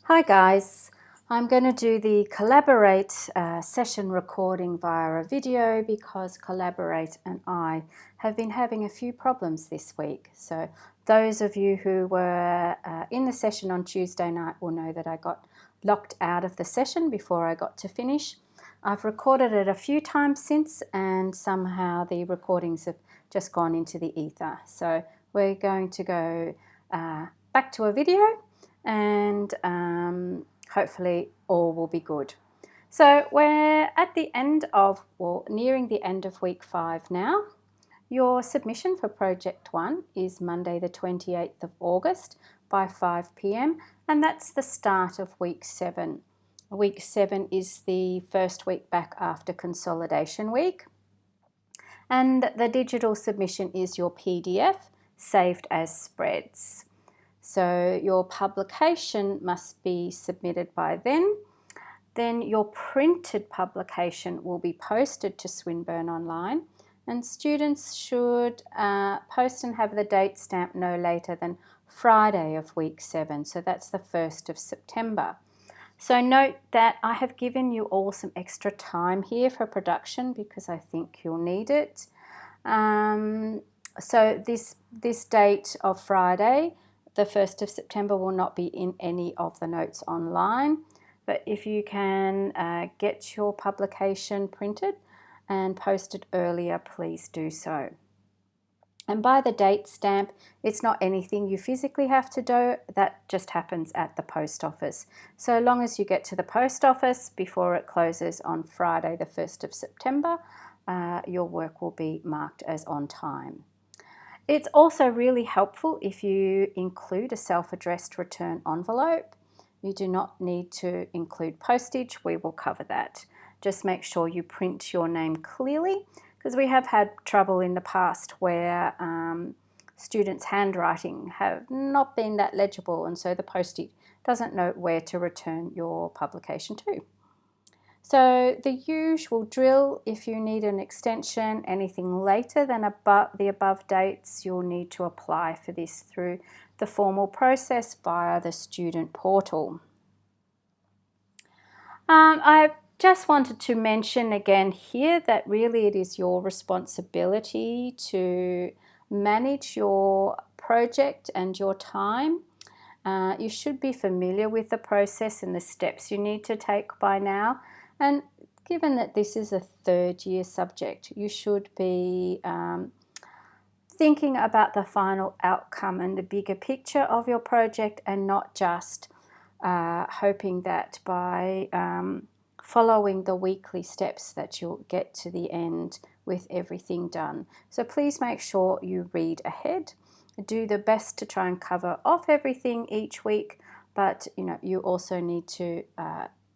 Hi guys, I'm going to do the Collaborate session recording via a video because Collaborate and I have been having a few problems this week. So those of you who were in the session on Tuesday night will know that I got locked out of the session before I got to finish. I've recorded it a few times since and somehow the recordings have just gone into the ether. So we're going to go back to a video and hopefully all will be good. So we're at the end of, well, nearing the end of week 5 now. Your submission for Project 1 is Monday the 28th of August by 5 p.m. and that's the start of week 7. Week 7 is the first week back after consolidation week. And the digital submission is your PDF saved as spreads. So your publication must be submitted by then. Then your printed publication will be posted to Swinburne Online, and students should post and have the date stamp no later than Friday of week 7. So that's the 1st of September. So note that I have given you all some extra time here for production because I think you'll need it. So this date of Friday, the 1st of September, will not be in any of the notes online, but if you can get your publication printed and posted earlier, please do so. And by the date stamp, it's not anything you physically have to do, that just happens at the post office. So long as you get to the post office before it closes on Friday the 1st of September, your work will be marked as on time. It's also really helpful if you include a self-addressed return envelope. You do not need to include postage, we will cover that. Just make sure you print your name clearly because we have had trouble in the past where students' handwriting have not been that legible and so the postie doesn't know where to return your publication to. So the usual drill, if you need an extension, anything later than the above dates, you'll need to apply for this through the formal process via the student portal. I just wanted to mention again here that really it is your responsibility to manage your project and your time. You should be familiar with the process and the steps you need to take by now. And given that this is a third year subject, you should be thinking about the final outcome and the bigger picture of your project and not just hoping that by following the weekly steps that you'll get to the end with everything done. So please make sure you read ahead. Do the best to try and cover off everything each week, but you also need to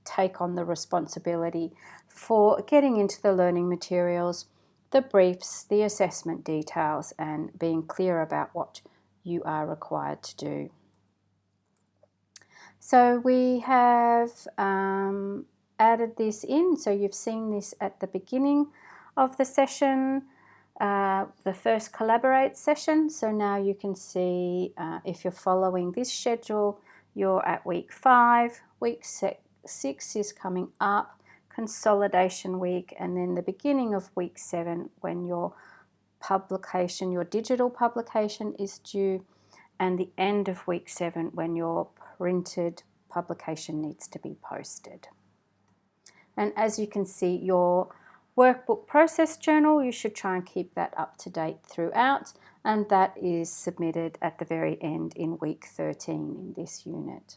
take on the responsibility for getting into the learning materials, the briefs, the assessment details, and being clear about what you are required to do. So we have added this in, so you've seen this at the beginning of the session, the first Collaborate session. So now you can see if you're following this schedule, you're at week 5, week 6 is coming up, consolidation week, and then the beginning of week 7 when your publication, your digital publication is due, and the end of week 7 when your printed publication needs to be posted. And as you can see, your workbook process journal, you should try and keep that up to date throughout, and that is submitted at the very end in week 13 in this unit.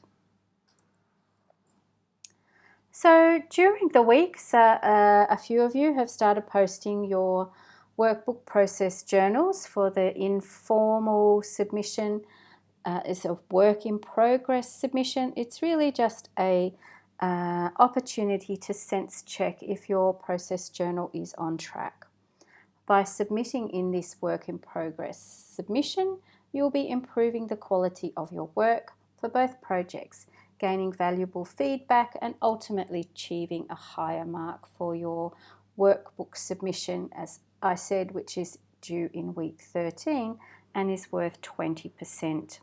So during the weeks, a few of you have started posting your workbook process journals for the informal submission. It's a work in progress submission. It's really just a opportunity to sense check if your process journal is on track. By submitting in this work in progress submission, you'll be improving the quality of your work for both projects, gaining valuable feedback and ultimately achieving a higher mark for your workbook submission, as I said, which is due in week 13 and is worth 20%.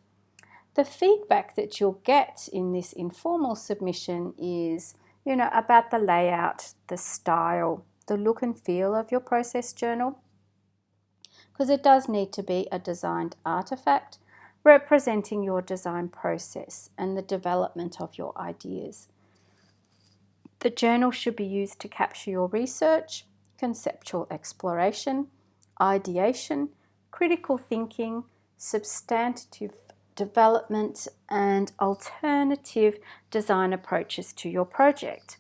the feedback that you'll get in this informal submission is, about the layout, the style, the look and feel of your process journal, because it does need to be a designed artifact representing your design process and the development of your ideas. The journal should be used to capture your research, conceptual exploration, ideation, critical thinking, substantive development, and alternative design approaches to your project.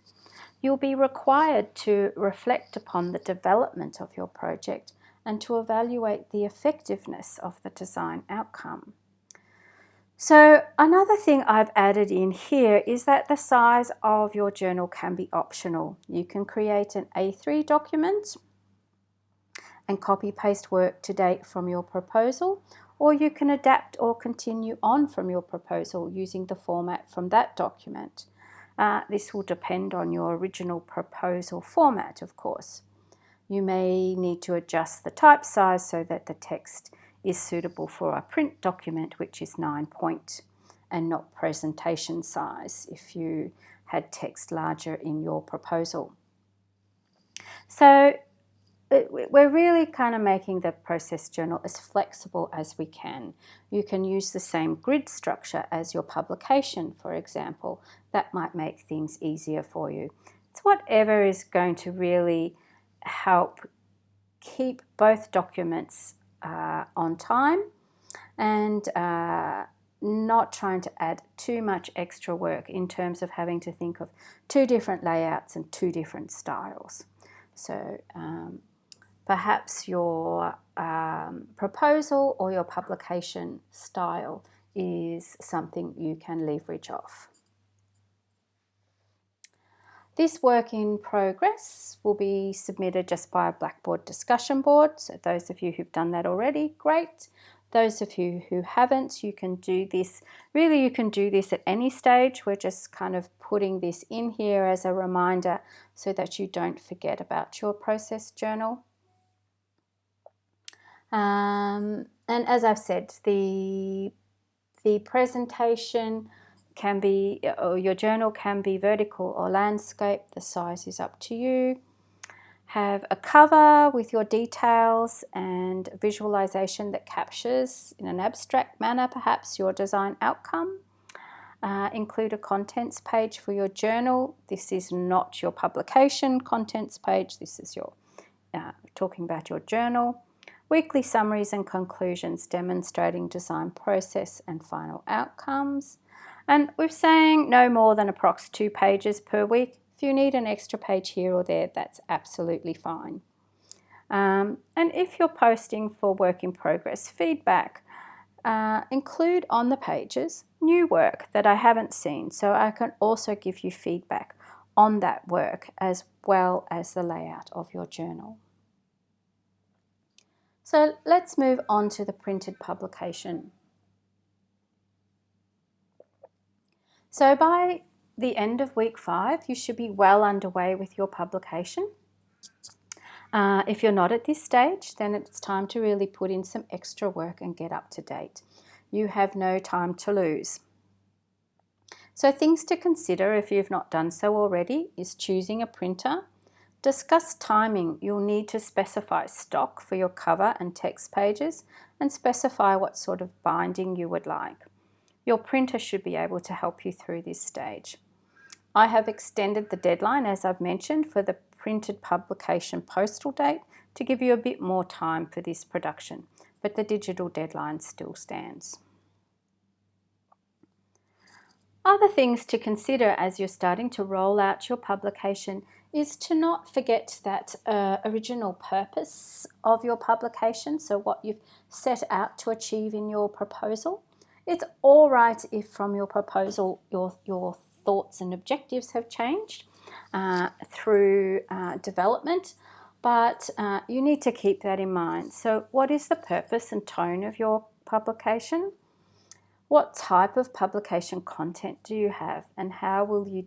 You'll be required to reflect upon the development of your project and to evaluate the effectiveness of the design outcome. So another thing I've added in here is that the size of your journal can be optional. You can create an A3 document and copy paste work to date from your proposal, or you can adapt or continue on from your proposal using the format from that document. This will depend on your original proposal format, of course. You may need to adjust the type size so that the text is suitable for a print document, which is 9-point and not presentation size if you had text larger in your proposal. So we're really kind of making the process journal as flexible as we can. You can use the same grid structure as your publication, for example. That might make things easier for you. It's whatever is going to really help keep both documents on time and not trying to add too much extra work in terms of having to think of 2 different layouts and 2 different styles. So perhaps your proposal or your publication style is something you can leverage off. This work in progress will be submitted just by a Blackboard discussion board. So those of you who've done that already, great. Those of you who haven't, you can do this. Really, you can do this at any stage. We're just kind of putting this in here as a reminder so that you don't forget about your process journal. And as I've said, the presentation can be, or your journal can be vertical or landscape. The size is up to you. Have a cover with your details and visualization that captures in an abstract manner perhaps your design outcome. Include a contents page for your journal. This is not your publication contents page. This is your talking about your journal. Weekly summaries and conclusions demonstrating design process and final outcomes. And we're saying no more than approx 2 pages per week. If you need an extra page here or there, that's absolutely fine. And if you're posting for work in progress feedback, include on the pages new work that I haven't seen, so I can also give you feedback on that work as well as the layout of your journal. So let's move on to the printed publication. So by the end of week 5, you should be well underway with your publication. If you're not at this stage, then it's time to really put in some extra work and get up to date. You have no time to lose. So things to consider if you've not done so already is choosing a printer. Discuss timing. You'll need to specify stock for your cover and text pages and specify what sort of binding you would like. Your printer should be able to help you through this stage. I have extended the deadline, as I've mentioned, for the printed publication postal date to give you a bit more time for this production, but the digital deadline still stands. Other things to consider as you're starting to roll out your publication is to not forget that original purpose of your publication, so what you've set out to achieve in your proposal. It's all right if from your proposal your thoughts and objectives have changed through development, but you need to keep that in mind. So what is the purpose and tone of your publication? What type of publication content do you have, and how will you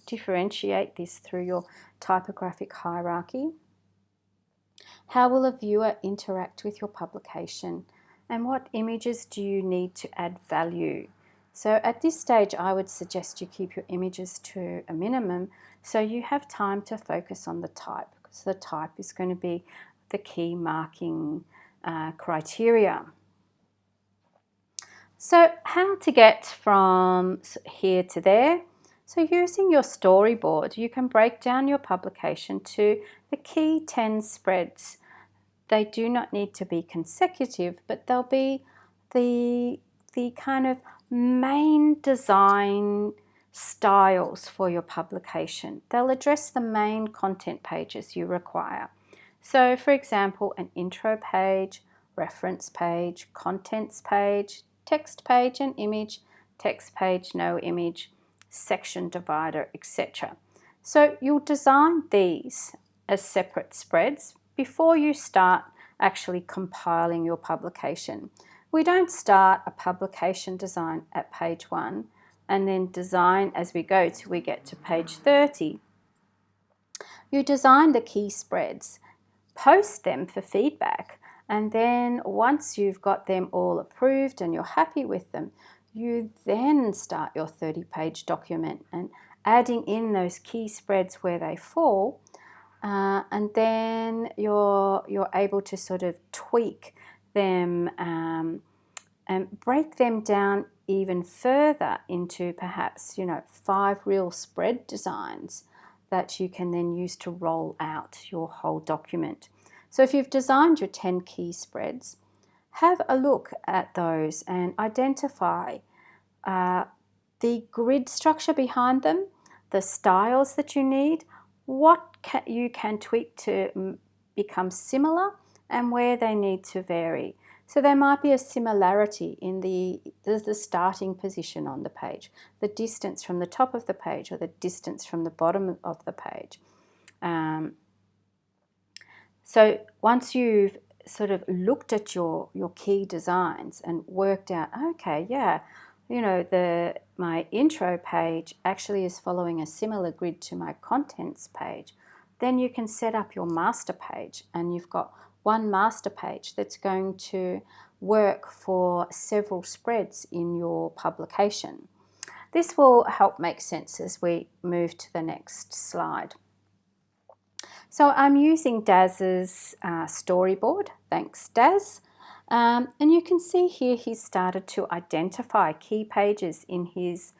differentiate this through your typographic hierarchy? How will a viewer interact with your publication? And what images do you need to add value? So at this stage, I would suggest you keep your images to a minimum so you have time to focus on the type, because the type is going to be the key marking criteria. So how to get from here to there? So using your storyboard, you can break down your publication to the key 10 spreads. They do not need to be consecutive, but they'll be the kind of main design styles for your publication. They'll address the main content pages you require. So for example, an intro page, reference page, contents page, text page and image, text page, no image, section divider, etc. So you'll design these as separate spreads before you start actually compiling your publication. We don't start a publication design at page 1 and then design as we go till we get to page 30. You design the key spreads, post them for feedback, and then once you've got them all approved and you're happy with them, you then start your 30-page document and adding in those key spreads where they fall, and then you're able to sort of tweak them and break them down even further into perhaps 5 real spread designs that you can then use to roll out your whole document. So if you've designed your 10 key spreads, have a look at those and identify the grid structure behind them, the styles that you need, what you can tweak to become similar, and where they need to vary. So there might be a similarity in the starting position on the page, the distance from the top of the page or the distance from the bottom of the page. So once you've sort of looked at your key designs and worked out, okay, yeah, my intro page actually is following a similar grid to my contents page, then you can set up your master page, and you've got one master page that's going to work for several spreads in your publication. This will help make sense as we move to the next slide. So I'm using Daz's storyboard. Thanks, Daz. And you can see here he's started to identify key pages in his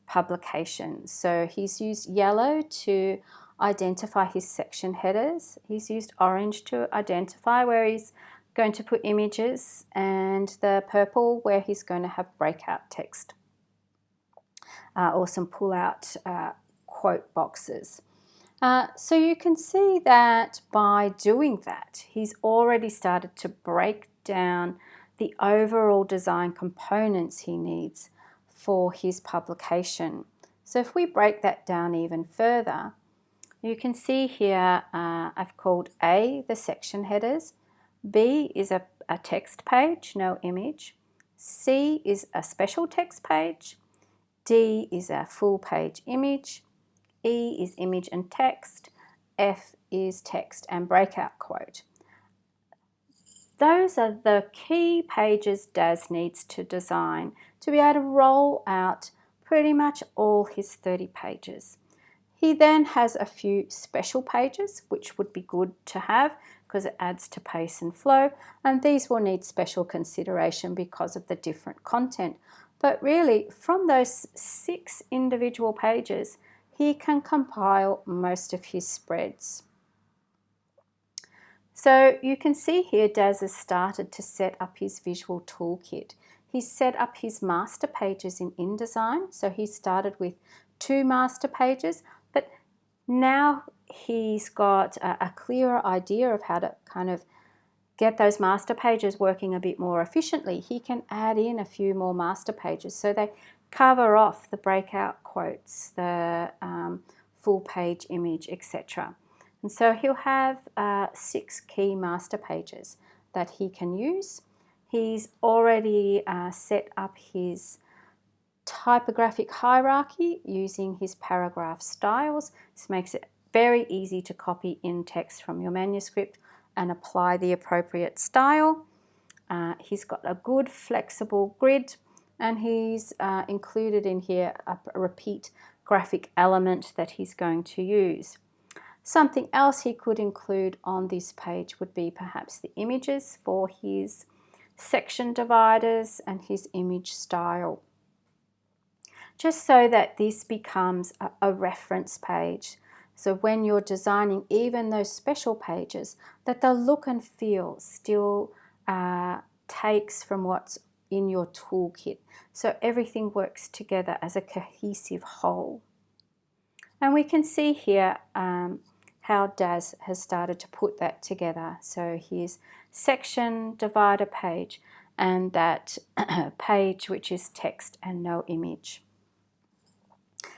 publication. So he's used yellow to identify his section headers. He's used orange to identify where he's going to put images, and the purple where he's going to have breakout text or some pull-out quote boxes. So you can see that by doing that, he's already started to break down the overall design components he needs for his publication. So if we break that down even further, you can see here I've called A the section headers, B is a text page, no image, C is a special text page, D is a full page image, E is image and text, F is text and breakout quote. Those are the key pages Daz needs to design to be able to roll out pretty much all his 30 pages. He then has a few special pages, which would be good to have because it adds to pace and flow, and these will need special consideration because of the different content. But really, from those 6 individual pages, he can compile most of his spreads. So you can see here Daz has started to set up his visual toolkit. He's set up his master pages in InDesign. So he started with 2 master pages, but now he's got a clearer idea of how to kind of get those master pages working a bit more efficiently. He can add in a few more master pages so they cover off the breakout quotes, the full page image, etc. And so he'll have 6 key master pages that he can use. He's already set up his typographic hierarchy using his paragraph styles. This makes it very easy to copy in text from your manuscript and apply the appropriate style. He's got a good flexible grid, and he's included in here a repeat graphic element that he's going to use. Something else he could include on this page would be perhaps the images for his section dividers and his image style, just so that this becomes a reference page. So when you're designing even those special pages, that the look and feel still takes from what's in your toolkit. So everything works together as a cohesive whole. And we can see here how Daz has started to put that together. So here's section divider page and that page which is text and no image.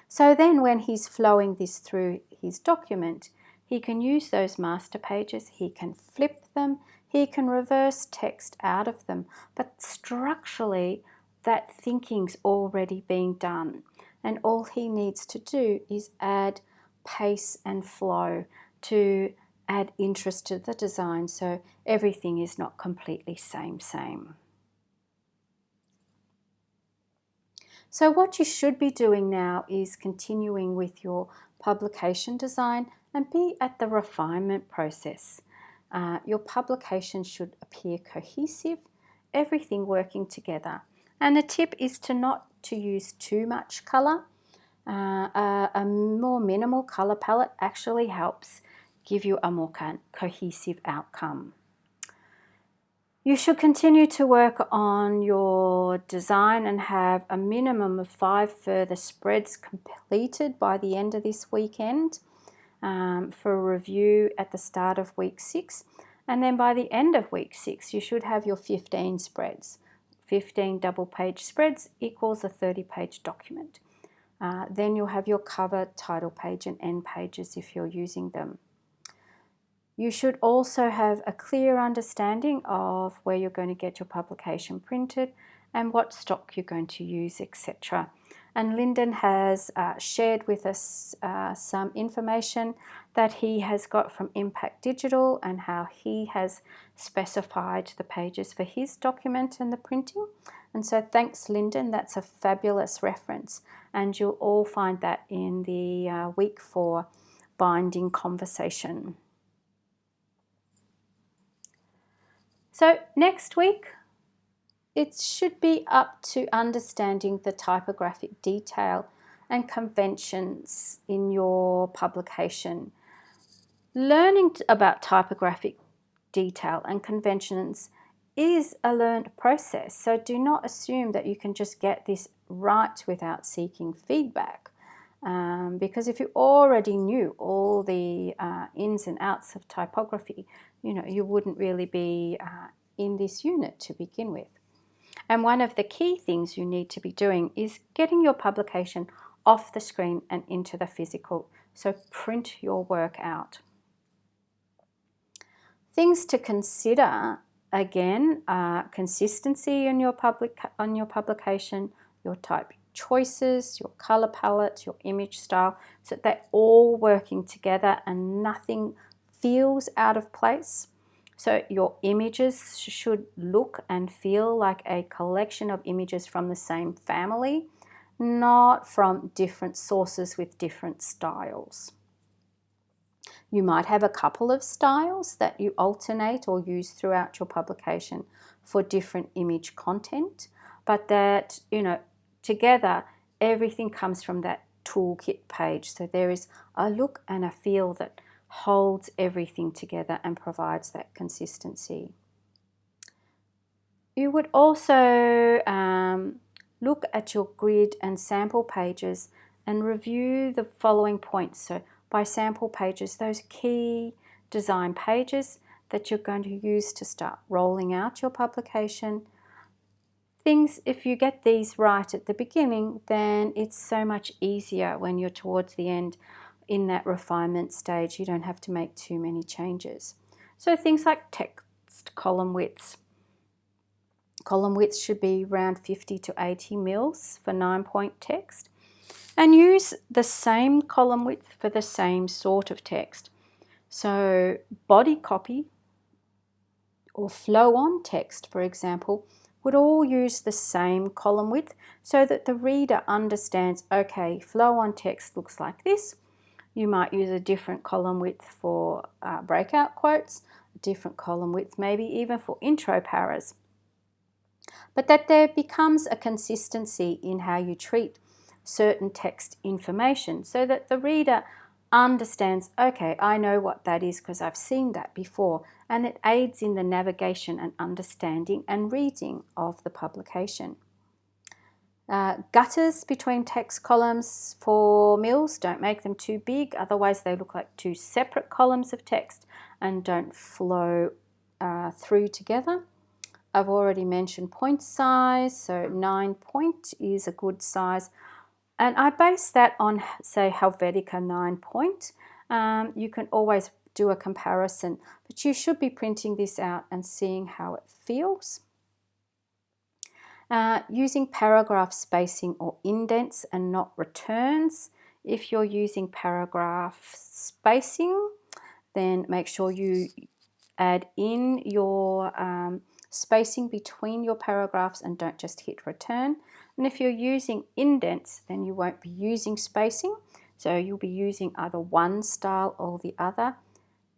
So then when he's flowing this through his document, he can use those master pages, he can flip them, he can reverse text out of them, but structurally that thinking's already been done, and all he needs to do is add pace and flow to add interest to the design, so everything is not completely same. So what you should be doing now is continuing with your publication design and be at the refinement process. Your publication should appear cohesive, everything working together. And the tip is not to use too much colour. A more minimal colour palette actually helps give you a more cohesive outcome. You should continue to work on your design and have a minimum of 5 further spreads completed by the end of this weekend for a review at the start of week 6. And then by the end of week 6, you should have your 15 spreads. 15 double-page spreads equals a 30-page document. Then you'll have your cover, title page and end pages if you're using them. You should also have a clear understanding of where you're going to get your publication printed and what stock you're going to use, etc. And Lyndon has shared with us some information that he has got from Impact Digital and how he has specified the pages for his document and the printing. And so thanks, Lyndon. That's a fabulous reference. And you'll all find that in the week 4 binding conversation. So next week, it should be up to understanding the typographic detail and conventions in your publication. Learning about typographic detail and conventions is a learned process, so do not assume that you can just get this right without seeking feedback. Because if you already knew all the ins and outs of typography, you wouldn't really be in this unit to begin with. And one of the key things you need to be doing is getting your publication off the screen and into the physical. So print your work out. Things to consider, again, consistency in your publication, your type choices, your color palette, your image style, so that they're all working together and nothing feels out of place. So your images should look and feel like a collection of images from the same family, not from different sources with different styles. You might have a couple of styles that you alternate or use throughout your publication for different image content, but that, together, everything comes from that toolkit page. So there is a look and a feel that holds everything together and provides that consistency. You would also look at your grid and sample pages and review the following points. So by sample pages, those key design pages that you're going to use to start rolling out your publication. Things, if you get these right at the beginning, then it's so much easier when you're towards the end in that refinement stage. You don't have to make too many changes. So things like text column widths. Column widths should be around 50 to 80 mils for 9-point text. And use the same column width for the same sort of text. So body copy or flow on text, for example, would all use the same column width so that the reader understands, okay, flow on text looks like this. You might use a different column width for breakout quotes, a different column width maybe even for intro paras. But that there becomes a consistency in how you treat certain text information so that the reader understands, okay, I know what that is because I've seen that before, and it aids in the navigation and understanding and reading of the publication. Gutters between text columns for mills, don't make them too big, otherwise they look like two separate columns of text and don't flow through together. I've already mentioned point size, so 9 point is a good size. And I base that on, say, Helvetica 9 point. You can always do a comparison, but you should be printing this out and seeing how it feels. Using paragraph spacing or indents and not returns. If you're using paragraph spacing, then make sure you add in your spacing between your paragraphs and don't just hit return. And if you're using indents, then you won't be using spacing, so you'll be using either one style or the other.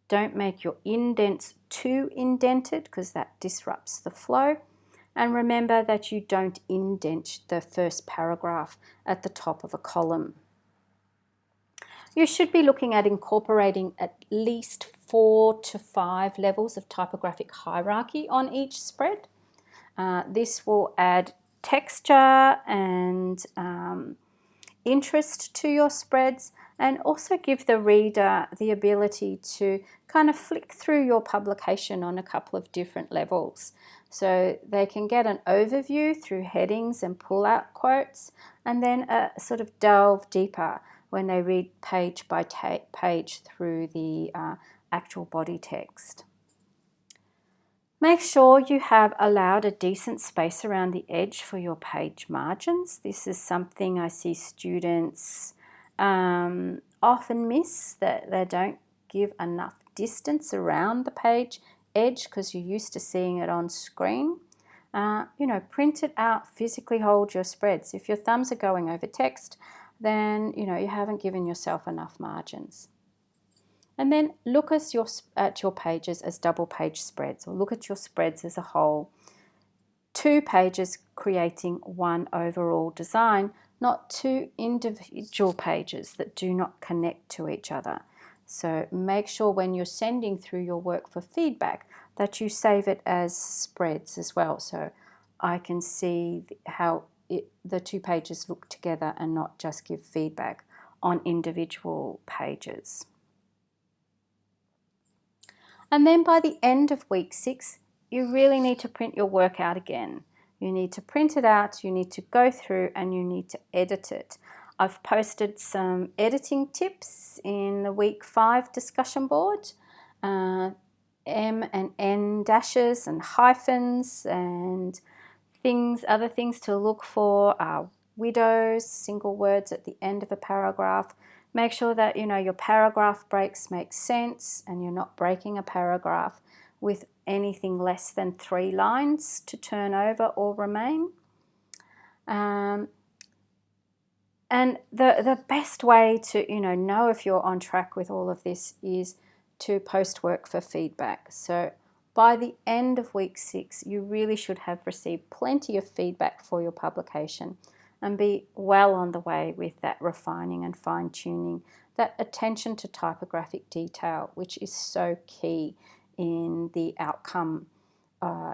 Don't make your indents too indented because that disrupts the flow. And remember that you don't indent the first paragraph at the top of a column. You should be looking at incorporating at least 4 to 5 levels of typographic hierarchy on each spread. This will add texture and interest to your spreads, and also give the reader the ability to kind of flick through your publication on a couple of different levels. So they can get an overview through headings and pull-out quotes, and then sort of delve deeper when they read page by page through the actual body text. Make sure you have allowed a decent space around the edge for your page margins. This is something I see students often miss, that they don't give enough distance around the page edge because you're used to seeing it on screen. Print it out, physically hold your spreads. If your thumbs are going over text, then you haven't given yourself enough margins. And then look at your pages as double page spreads, or look at your spreads as a whole. 2 pages creating one overall design, not 2 individual pages that do not connect to each other. So make sure when you're sending through your work for feedback that you save it as spreads as well, so I can see how the 2 pages look together and not just give feedback on individual pages. And then by the end of week 6, you really need to print your work out again. You need to print it out, you need to go through, and you need to edit it. I've posted some editing tips in the week 5 discussion board. M and N dashes and hyphens and other things to look for are widows, single words at the end of a paragraph. Make sure that your paragraph breaks make sense and you're not breaking a paragraph with anything less than 3 lines to turn over or remain. And the best way to know if you're on track with all of this is to post work for feedback. So by the end of week 6, you really should have received plenty of feedback for your publication and be well on the way with that refining and fine-tuning, that attention to typographic detail, which is so key in the outcome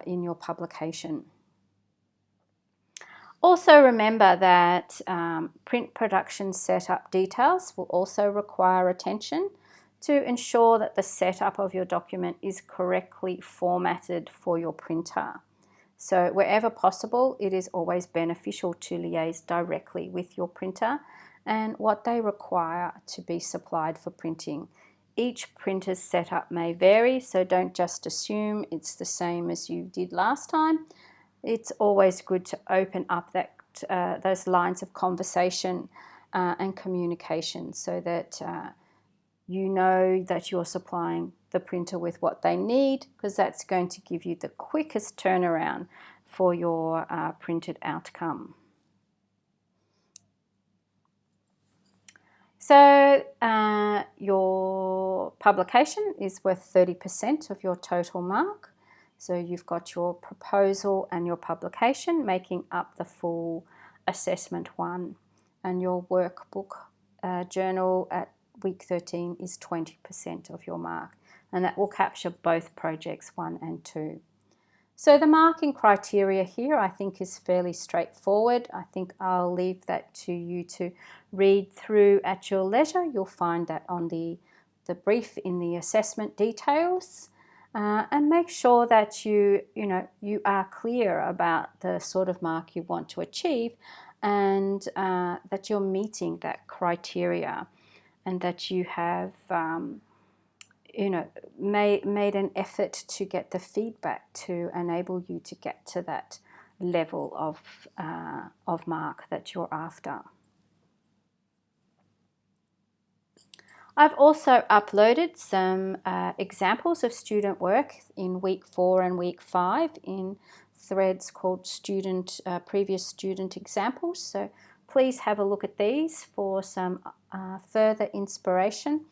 in your publication. Also remember that print production setup details will also require attention to ensure that the setup of your document is correctly formatted for your printer. So wherever possible, it is always beneficial to liaise directly with your printer and what they require to be supplied for printing. Each printer's setup may vary, so don't just assume it's the same as you did last time. It's always good to open up those lines of conversation and communication so that you know that you're supplying the printer with what they need, because that's going to give you the quickest turnaround for your printed outcome. So your publication is worth 30% of your total mark. So you've got your proposal and your publication making up the full assessment one. And your workbook journal at week 13 is 20% of your mark. And that will capture both projects 1 and 2. So the marking criteria here I think is fairly straightforward. I think I'll leave that to you to read through at your leisure. You'll find that on the brief in the assessment details. And make sure that you are clear about the sort of mark you want to achieve, and that you're meeting that criteria, and that you have made an effort to get the feedback to enable you to get to that level of mark that you're after. I've also uploaded some examples of student work in week 4 and week 5 in threads called previous student examples. So please have a look at these for some further inspiration,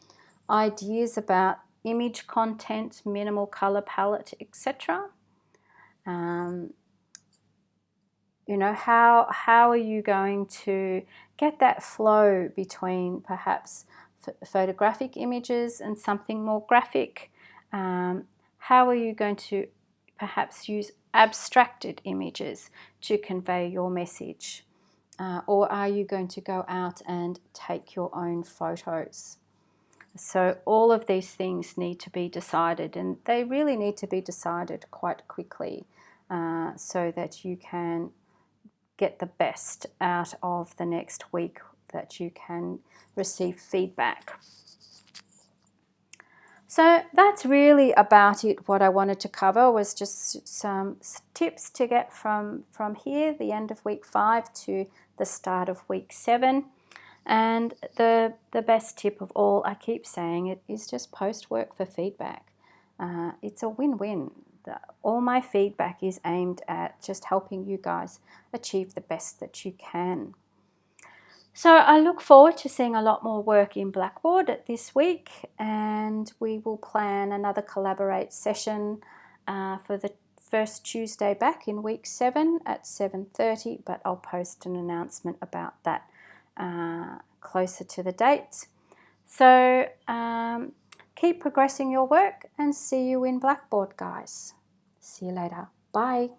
ideas about image content, minimal color palette, etc. How are you going to get that flow between perhaps photographic images and something more graphic? How are you going to perhaps use abstracted images to convey your message? Or are you going to go out and take your own photos? So all of these things need to be decided, and they really need to be decided quite quickly so that you can get the best out of the next week, that you can receive feedback. So that's really about it. What I wanted to cover was just some tips to get from here, the end of week 5 to the start of week 7. And the best tip of all, I keep saying it, is just post work for feedback. It's a win-win. All my feedback is aimed at just helping you guys achieve the best that you can. So I look forward to seeing a lot more work in Blackboard this week, and we will plan another Collaborate session for the first Tuesday back in week 7 at 7:30, but I'll post an announcement about that closer to the date. So keep progressing your work, and see you in Blackboard, guys. See you later. Bye.